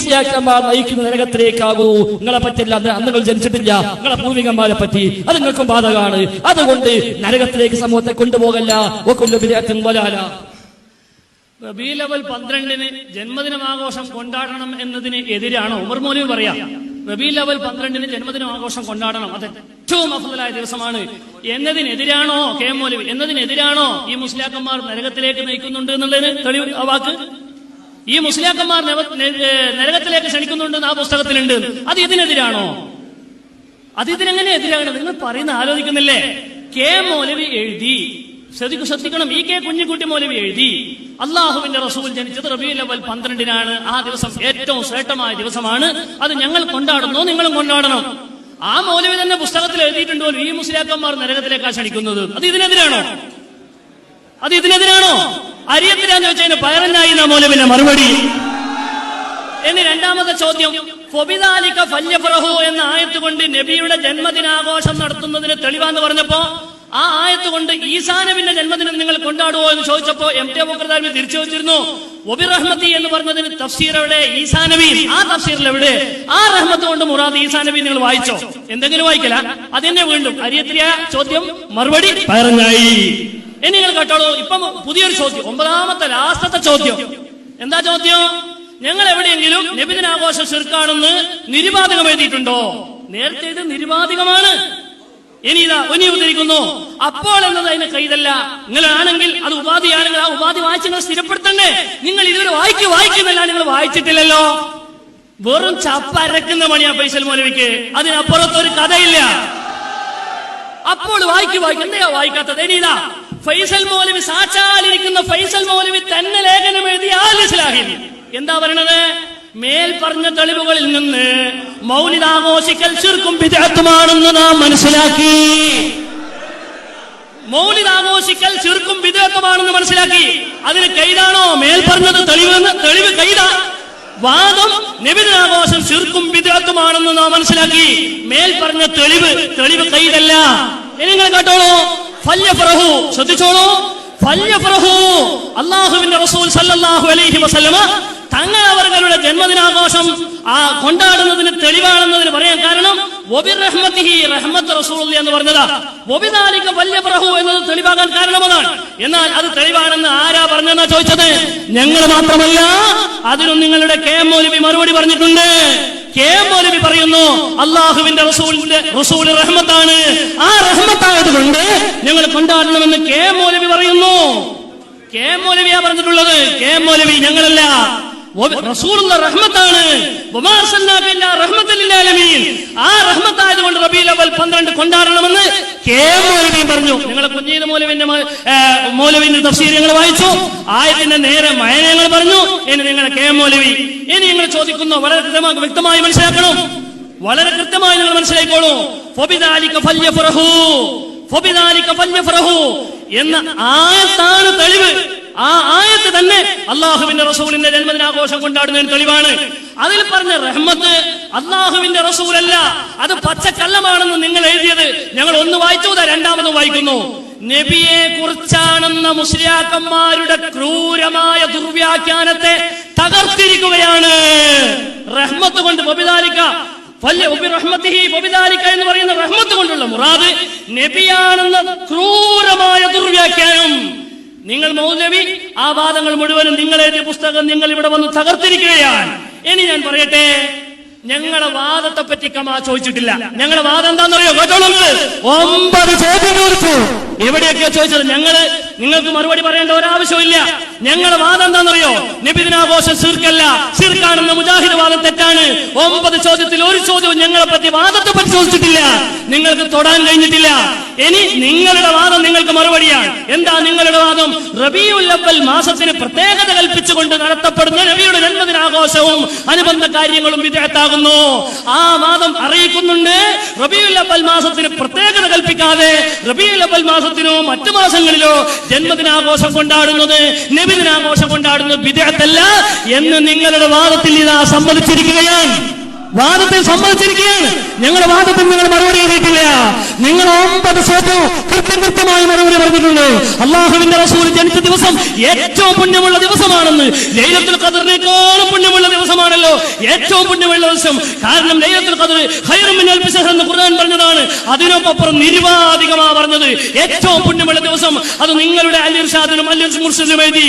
മുസ്ലിയാക്കന്മാർ നയിക്കുന്ന നരകത്തിലേക്കാകൂ. നിങ്ങളെ പറ്റില്ല, അന്ന് നിങ്ങൾ ജനിച്ചിട്ടില്ല, നിങ്ങളെ പൂർവികന്മാരെ പറ്റി അത് നിങ്ങൾക്കും ബാധകമാണ്. അതുകൊണ്ട് നരകത്തിലേക്ക് സമൂഹത്തെ കൊണ്ടുപോകല്ല. റബീഉൽ അവ്വൽ 12 ജന്മദിനാഘോഷം കൊണ്ടാടണം എന്നതിന് എതിരാണോ ഉമർ മൗലവി പറയാം? റബീഉൽ അവ്വൽ 12 ജന്മദിനാഘോഷം കൊണ്ടാടണം, അത് ഏറ്റവും അഫ്ളലായ ദിവസമാണ് എന്നതിനെതിരാണോ കെ എം മൗലവി? എന്നതിനെതിരാണോ ഈ മുസ്ലിയാക്കന്മാർ നരകത്തിലേക്ക് നയിക്കുന്നുണ്ട് എന്നുള്ളതിന് തെളിവ് ആ വാക്ക്? ഈ മുസ്ലിയാക്കന്മാർ നരകത്തിലേക്ക് ക്ഷണിക്കുന്നുണ്ടെന്ന് ആ പുസ്തകത്തിലുണ്ട്. അത് ഇതിനെതിരാണോ? അത് ഇതിനെങ്ങനെ എതിരാണ്? നിങ്ങൾ പറയുന്ന ആലോചിക്കുന്നില്ലേ? കെ എം മൗലവി എഴുതി, ശ്രദ്ധിക്കണം, ഈ കെ കുഞ്ഞിക്കുട്ടി മൗലവി എഴുതി, അള്ളാഹുവിന്റെ റസൂൽ ജനിച്ചത് റബീഉൽ അവ്വൽ 12 ആ ദിവസം ഏറ്റവും ശ്രേഷ്ഠമായ ദിവസമാണ്, അത് ഞങ്ങൾ കൊണ്ടാടുന്നു, നിങ്ങളും കൊണ്ടാടണം. ആ മൗലവി തന്നെ പുസ്തകത്തിൽ എഴുതിയിട്ടുണ്ടോ ഈ മുസ്ലിയാക്കന്മാർ നരകത്തിലേക്കാ ക്ഷണിക്കുന്നത്? അത് ഇതിനെതിരാണോ? അത് ഇതിനെതിരാണോ? അരിയത്തിലാന്ന് ചോദിച്ചതിന് പയറന്നായി എന്ന മൗലവിന്റെ മറുപടി. ഇനി രണ്ടാമത്തെ ചോദ്യം, ഫബിദാലിക ഫല്യഫറഹു എന്ന ആയത്ത് കൊണ്ട് നബിയുടെ ജന്മദിനാഘോഷം നടത്തുന്നതിന് തെളിവാന്ന് പറഞ്ഞപ്പോ ആ ആയത്ത് കൊണ്ട് ഈസാ നബിന്റെ ജന്മദിനം നിങ്ങൾ കൊണ്ടാടുവോ എന്ന് ചോദിച്ചപ്പോ എം ടി അബൂബക്കർ താരിമി തിരിച്ചു വെച്ചിരുന്നു, വബിറഹ്മത്തി എന്ന് പറഞ്ഞതിന് തഫ്സീർ എവിടെ? ഈസാ നബി. ആ തഫ്സീറിൽ എവിടെ? ആ റഹ്മത്ത് കൊണ്ട് മുറാദ് ഈസാ നബി നിങ്ങൾ വായിച്ചോ? എന്തെങ്കിലും വായിക്കല? അതിനെ വീണ്ടും അരിയത്തിയ ചോദ്യം, മറുപടി പറഞ്ഞായി. ഇനി നിങ്ങൾ കേട്ടോളൂ, ഇപ്പം പുതിയൊരു ചോദ്യം, 9ാമത്തെ ലാസ്റ്റത്തെ ചോദ്യം. എന്താ ചോദ്യം? ഞങ്ങൾ എവിടെയെങ്കിലും നബിദിനാഘോഷം ശിർക്കാണെന്ന് നിരുപാധികം എഴുതിയിട്ടുണ്ടോ? നേരത്തെ ഇത് നിരുപാധികമാണ്. ഇനി ഇതാ ഒനി ഉദ്ധരിക്കുന്നു, അപ്പോൾ എന്നത് അതിന് കൈതല്ല. നിങ്ങളാണെങ്കിൽ അത് ഉപാധിയാണെങ്കിൽ ആ ഉപാധി വായിച്ച് നിങ്ങൾ സ്ഥിരപ്പെടുത്തണ്ടേ? നിങ്ങൾ ഇതുവരെ വായിക്കുന്നല്ല, നിങ്ങൾ വായിച്ചിട്ടില്ലല്ലോ. വെറും ചപ്പരക്കുന്ന മണിയാ ഫൈസൽ മൗലവിക്ക്, അതിനപ്പുറത്തൊരു കഥയില്ല. അപ്പോൾ വായിക്കും, എന്തെയാ വായിക്കാത്തത്? ഇനി ഇതാ ഫൈസൽ മൗലവി, സാക്ഷാലിരിക്കുന്ന ഫൈസൽ മൗലവി തന്നെ ലേഖനം എഴുതി ആൽ ഇസ്ലാഹിൽ എന്താ പറയണത്? മേൽ പറഞ്ഞ തെളിവുകളിൽ നിന്ന് മൗലിദാഘോഷിക്കൽ ശിർക്കും ബിദ്അത്തുമാണെന്ന് നാം മനസ്സിലാക്കി. മൗലിദാഘോഷിക്കൽ ശിർക്കും ബിദ്അത്തുമാണെന്ന് മനസ്സിലാക്കി. അതിന് കൈതാണോ മേൽ പറഞ്ഞത്? തെളിവ് കൈത. വാദം നബിദിനാഘോഷം ശിർക്കും ബിദ്അത്തുമാണെന്ന് നാം മനസ്സിലാക്കി. മേൽ പറഞ്ഞ തെളിവ് കൈതല്ല. ഇനി നിങ്ങൾ കേട്ടോളൂ, ഫല്യഫറഹു, ശ്രദ്ധിച്ചോളൂ, ഫല്യഫറഹു. അല്ലാഹുവിന്റെ റസൂൽ സല്ലല്ലാഹു അലൈഹി വസല്ലമ തങ്ങളവരുടെ ജന്മദിനാഘോഷം കൊണ്ടാടുന്നതിന് തെളിവാണെന്നതിന് പറയാൻ കാരണം വബിറഹ്മതിഹി, റഹ്മത്ത് റസൂലുള്ളാഹി എന്ന് പറഞ്ഞതാ. വബിദാലിക ഫല്യഫറഹു എന്നത് തെളിവാകാൻ കാരണമാണ്. എന്നാൽ അത് തെളിവാണെന്ന് ആരാ പറഞ്ഞെന്നാ ചോദിച്ചത്? ഞങ്ങൾ മാത്രമല്ല, അതിനും നിങ്ങളുടെ കെ എം മൗലവി മറുപടി പറഞ്ഞിട്ടുണ്ട്. കെ എം മൗലവി പറയുന്നു, അള്ളാഹുവിന്റെ റസൂൽ റഹ്മത്താണ്, ആ റഹ്മത്തായതുകൊണ്ട് ഞങ്ങൾ കൊണ്ടാടണമെന്ന് കെ എം മൗലവി പറയുന്നു. കെ എം മൗലവിയാ പറഞ്ഞിട്ടുള്ളത്, കെ എം മൗലവി, ഞങ്ങളല്ല. റസൂലുള്ള റഹ്മത്താണ്, ആ റഹ്മത്തായതുകൊണ്ട് റബീഉൽ അവ്വൽ 12 കൊണ്ടാടണമെന്ന് കെ എം മൗലവി പറഞ്ഞു. നിങ്ങളെ കുഞ്ഞീത് മൗലവിന്റെ തഫ്സീർ ഞങ്ങൾ വായിച്ചു, ആയത്തിന്റെ നേരെ മയനങ്ങൾ പറഞ്ഞു. ഇനി നിങ്ങളെ കെ എം മൗലവി, ഇനി നിങ്ങൾ ചോദിക്കുന്നു, വളരെ വ്യക്തമായി മനസ്സിലാക്കണം, വളരെ കൃത്യമായി നിങ്ങൾ മനസ്സിലാക്കിക്കോളൂ. ഫബിദാലിക ഫല്യഫറഹു, ഫബിദാലിക ഫല്യഫറഹു എന്ന ആയത്താണ് തെളിവ്. ആ ആയത്ത് തന്നെ അള്ളാഹുവിന്റെ റസൂലിന്റെ ജന്മദിനാഘോഷം കൊണ്ടാടുന്നതിന് തെളിവാണ്. അതിൽ പറഞ്ഞ റഹ്മത്ത് അള്ളാഹുവിന്റെ റസൂലല്ല, അത് പച്ചക്കള്ളമാണെന്ന് നിങ്ങൾ എഴുതിയത് ഞങ്ങൾ ഒന്ന് വായിച്ചു, രണ്ടാമതും വായിക്കുന്നു. നബിയെ കുറിച്ചാണെന്ന മുസ്ലിയാക്കന്മാരുടെ ക്രൂരമായ ദുർവ്യാഖ്യാനത്തെ തകർത്തിരിക്കുകയാണ്. റഹ്മത്ത് കൊണ്ട് വബിദാലിക എന്ന് പറയുന്ന റഹ്മത്ത് കൊണ്ടുള്ള മുറാദ് നബിയാണെന്ന ക്രൂരമായ ദുർവ്യാഖ്യാനം. നിങ്ങൾ മൗലവി ആ വാദങ്ങൾ മുഴുവനും നിങ്ങൾ എഴുതിയ പുസ്തകം നിങ്ങൾ ഇവിടെ വന്ന് തകർത്തിരിക്കുകയാണ്. ഇനി ഞാൻ പറയട്ടെ, ഞങ്ങളുടെ വാദത്തെ പറ്റി കമാ ചോദിച്ചിട്ടില്ല. ഞങ്ങളുടെ വാദം എന്താണെന്നറിയോ? 9 ചോദ്യം ചോദിച്ചു. എവിടെയൊക്കെയോ ചോദിച്ചത് നിങ്ങൾക്ക് മറുപടി പറയേണ്ട ഒരാവശ്യമില്ല. ഞങ്ങളുടെ വാദം എന്താണെന്നറിയോ? നബിദിനാഘോഷം ശിർക്കല്ല, ശിർക്കാണെന്ന മുജാഹിദ് വാദം തെറ്റാണ്. 9 ചോദ്യത്തിൽ ഒരു ചോദ്യവും ഞങ്ങളെ പറ്റി വാദത്തെ പറ്റി ചോദിച്ചിട്ടില്ല. നിങ്ങൾക്ക് തൊടാൻ കഴിഞ്ഞിട്ടില്ല. ഇനി നിങ്ങളുടെ വാദം നിങ്ങൾക്ക് മറുപടിയാണ്. എന്താ നിങ്ങളുടെ വാദം? റബീഉൽ അവ്വൽ മാസത്തിന് പ്രത്യേകത കൽപ്പിച്ചുകൊണ്ട് നടത്തപ്പെടുന്ന നബിയുടെ ജന്മദിനാഘോഷവും അനുബന്ധ കാര്യങ്ങളും വിദഅത്താകുന്നു. ആ വാദം അറിയിക്കുന്നുണ്ട്. റബീഉൽ അവ്വൽ മാസത്തിന് പ്രത്യേകത കൽപ്പിക്കാതെ റബീഉൽ അവ്വൽ മാസത്തിനോ മറ്റു മാസങ്ങളിലോ ജന്മദിനാഘോഷം കൊണ്ടാടുന്നത്, നബിദിനാഘോഷം കൊണ്ടാടുന്നത് ബിദ്അത്തല്ല എന്ന് നിങ്ങളുടെ വാദത്തിൽ ഇതാ സമ്മതിച്ചിരിക്കുകയാണ്. വാദത്തിൽ സമ്മതിച്ചിരിക്കുകയാണ്. ഞങ്ങളുടെ വാദത്തിൽ നിങ്ങൾ മറുപടി അറിയിക്കില്ല. നിങ്ങൾ 9 സോപ്പ് കൃത്യമായി മറുപടി പറഞ്ഞിട്ടുണ്ട്. അള്ളാഹുവിന്റെ റസൂൽ ജനിച്ച ദിവസം ഏറ്റവും പുണ്യമുള്ള ദിവസമാണെന്ന്. ലൈലത്തുൽ ഖദറിനേക്കാളും പുണ്യമുള്ള ദിവസമാണല്ലോ ഏറ്റവും പുണ്യമുള്ള ദിവസം. കാരണം ലൈലത്തുൽ ഖദർ ഖൈറും മിൻ അൽഫി ശഹർ എന്ന് ഖുർആൻ പറഞ്ഞതാണ്. അതിനൊപ്പം നിരുപാധികമാ പറഞ്ഞത് ഏറ്റവും പുണ്യമുള്ള ദിവസം. അത് നിങ്ങളുടെ അൽ ഇർഷാദിലും അൽ മുർഷിദിലും എഴുതി